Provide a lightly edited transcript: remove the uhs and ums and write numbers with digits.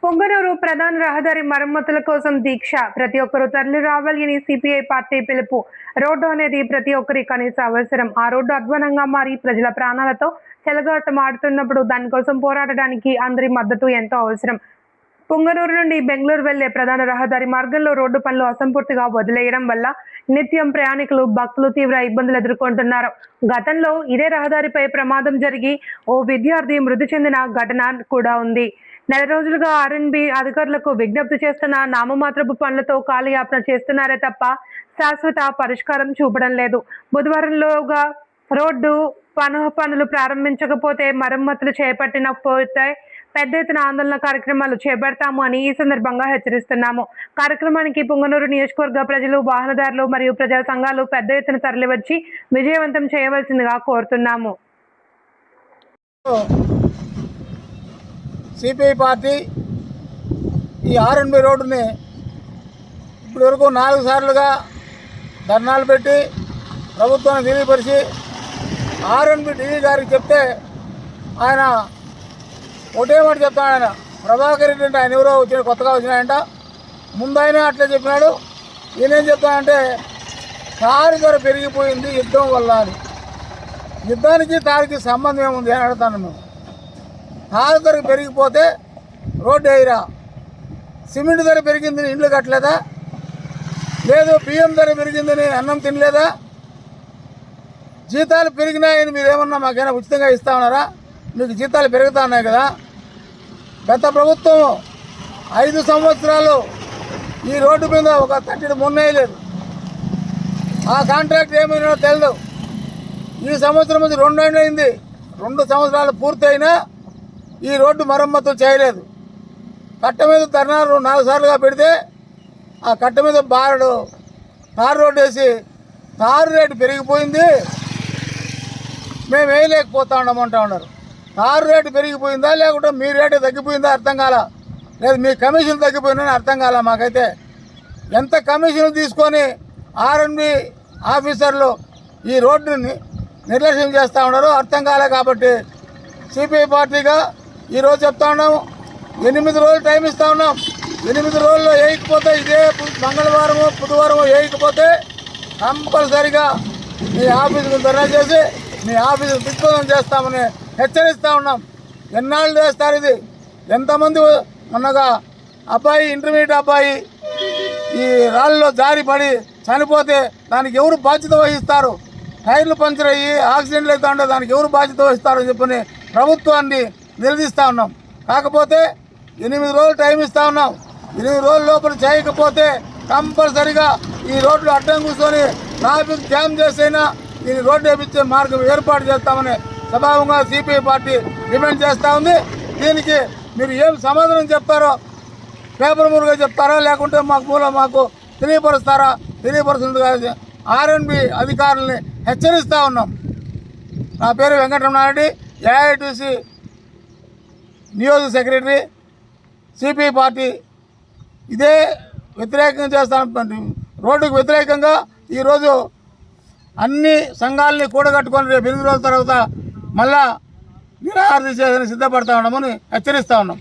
పొంగనూరు ప్రధాన రహదారి మరమ్మతుల కోసం దీక్ష. ప్రతి ఒక్కరూ తరలి రావాలని సిపిఐ పార్టీ పిలుపు. రోడ్డు అనేది ప్రతి ఒక్కరి కనీస అవసరం. ఆ రోడ్డు అధ్వానంగా మారి ప్రజల ప్రాణాలతో చెలగాటమాడుతున్నప్పుడు దానికోసం పోరాడడానికి అందరి మద్దతు ఎంతో అవసరం. పొంగనూరు నుండి బెంగళూరు వెళ్లే ప్రధాన రహదారి మార్గంలో రోడ్డు పనులు అసంపూర్తిగా వదిలేయడం వల్ల నిత్యం ప్రయాణికులు, భక్తులు తీవ్ర ఇబ్బందులు ఎదుర్కొంటున్నారు. గతంలో ఇదే రహదారిపై ప్రమాదం జరిగి ఓ విద్యార్థి మృతి చెందిన ఘటన కూడా ఉంది. నెల రోజులుగా ఆర్ఎన్బి అధికారులకు విజ్ఞప్తి చేస్తున్న నామమాత్రపు పనులతో కాలయాపన చేస్తున్నారే తప్ప శాశ్వత పరిష్కారం చూపడం లేదు. బుధవారంలోగా రోడ్డు పనులు ప్రారంభించకపోతే, మరమ్మతులు చేపట్టకపోతే పెద్ద ఎత్తున ఆందోళన కార్యక్రమాలు చేపడతాము అని ఈ సందర్భంగా హెచ్చరిస్తున్నాము. కార్యక్రమానికి పొంగనూరు నియోజకవర్గ ప్రజలు, వాహనదారులు మరియు ప్రజా సంఘాలు పెద్ద ఎత్తున తరలివచ్చి విజయవంతం చేయవలసిందిగా కోరుతున్నాము. సిపిఐ పార్టీ ఈ ఆర్ఎన్బి రోడ్డుని ఇప్పటి వరకు 4 సార్లుగా ధర్నాలు పెట్టి ప్రభుత్వాన్ని తెలియపరిచి ఆర్ఎన్బి డీజీ గారికి చెప్తే ఆయన ఒకటే మాట చెప్తాడు. ఆయన ప్రభాకర్ రెడ్డి అంటే ఆయన ఎవరో కొత్తగా వచ్చినాయంట. ముందు ఆయన అట్లే చెప్పినాడు. ఈయనేం చెప్తానంటే తారు ధర పెరిగిపోయింది యుద్ధం వల్ల అని. యుద్ధానికి తారికి సంబంధం ఏముంది అని అడుగుతాను. మేము తారు ధర పెరిగిపోతే రోడ్డు వేయరా? సిమెంట్ ధర పెరిగిందని ఇండ్లు కట్టలేదా? లేదు బియ్యం ధర పెరిగిందని అన్నం తినలేదా? జీతాలు పెరిగినాయని మీరేమన్నా మాకైనా ఉచితంగా ఇస్తా ఉన్నారా? మీకు జీతాలు పెరుగుతా ఉన్నాయి కదా. గత ప్రభుత్వం 5 సంవత్సరాలు ఈ రోడ్డు మీద ఒక తట్టిడి మొన్నేయలేదు. ఆ కాంట్రాక్ట్ ఏమైనా తెలియదు. ఈ సంవత్సరం నుంచి 2 ఏళ్ళు అయింది. 2 సంవత్సరాలు పూర్తయినా ఈ రోడ్డు మరమ్మతులు చేయలేదు. కట్ట మీద ధర్నాలు 4 సార్లుగా పెడితే ఆ కట్ట మీద తారు రోడ్డు వేసి తారు రేటు పెరిగిపోయింది, మేము వేయలేకపోతా ఉన్నామంటా ఉన్నారు. తారు రేటు పెరిగిపోయిందా లేకుంటే మీ రేటు తగ్గిపోయిందా అర్థం కాల. లేదు మీ కమిషన్ తగ్గిపోయిందని అర్థం కాల. మాకైతే ఎంత కమిషన్లు తీసుకొని ఆర్ఎన్బి ఆఫీసర్లు ఈ రోడ్డుని నిర్లక్ష్యం చేస్తూ ఉన్నారో అర్థం కాలే. కాబట్టి సిపిఐ పార్టీగా ఈరోజు చెప్తా ఉన్నాము, 8 రోజులు టైం ఇస్తూ ఉన్నాం. 8 రోజుల్లో వేయకపోతే, ఇదే మంగళవారము బుధవారము వేయకపోతే కంపల్సరిగా మీ ఆఫీసుకు ధర్నా చేసి మీ ఆఫీసుకు దిగ్బంధం చేస్తామని హెచ్చరిస్తూ ఉన్నాం. ఎన్నాళ్ళు చేస్తారు ఇది? ఎంతమంది మొన్నగా అబ్బాయి, ఇంటర్మీడియట్ అబ్బాయి ఈ రాళ్ళలో జారి పడి చనిపోతే దానికి ఎవరు బాధ్యత వహిస్తారు? టైర్లు పంచర్ అయ్యి యాక్సిడెంట్లు అవుతా ఉంటే దానికి ఎవరు బాధ్యత వహిస్తారు అని చెప్పని ప్రభుత్వాన్ని నిలదీస్తూ ఉన్నాం. కాకపోతే 8 రోజులు టైం ఇస్తూ ఉన్నాం. 8 రోజుల లోపల చేయకపోతే కంపల్సరిగా ఈ రోడ్లు అడ్డం కూర్చొని ట్రాఫిక్ జామ్ చేసైనా ఈ రోడ్డు వేయించే మార్గం ఏర్పాటు చేస్తామని సభాముగా సిపిఐ పార్టీ డిమాండ్ చేస్తూ ఉంది. దీనికి మీరు ఏం సమాధానం చెప్తారో పేపర్ మూలుగా చెప్తారా లేకుంటే మాకు తెలియపరుస్తారా? తెలియపరుస్తుంది ఆర్ఎన్బి అధికారులని హెచ్చరిస్తూ ఉన్నాం. నా పేరు వెంకటరమణారెడ్డి, ఏఐటీసీ నియోజక సెక్రటరీ, సిపిఐ పార్టీ. ఇదే వ్యతిరేకంగా చేస్తాను. రోడ్డుకు వ్యతిరేకంగా ఈరోజు అన్ని సంఘాలని కూడగట్టుకొని రేపు 8 రోజుల తర్వాత మళ్ళా నిరాహార దీక్ష సిద్ధపడతా ఉన్నామని హెచ్చరిస్తూ ఉన్నాం.